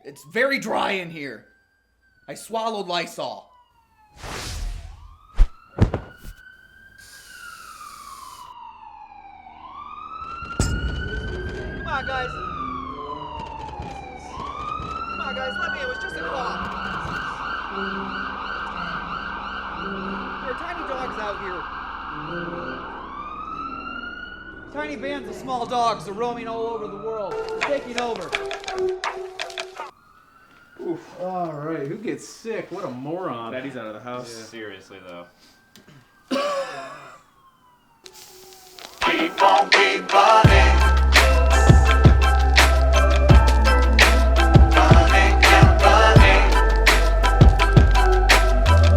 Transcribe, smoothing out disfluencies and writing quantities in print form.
It's very dry in here. I swallowed Lysol. Come on, guys. Come on, guys, let me. It was just a cough. There are tiny dogs out here. Tiny bands of small dogs are roaming all over the world, taking over. Oof. All right, who gets sick? What a moron. Daddy's out of the house. Yeah. Seriously, though. Keep on, keep on.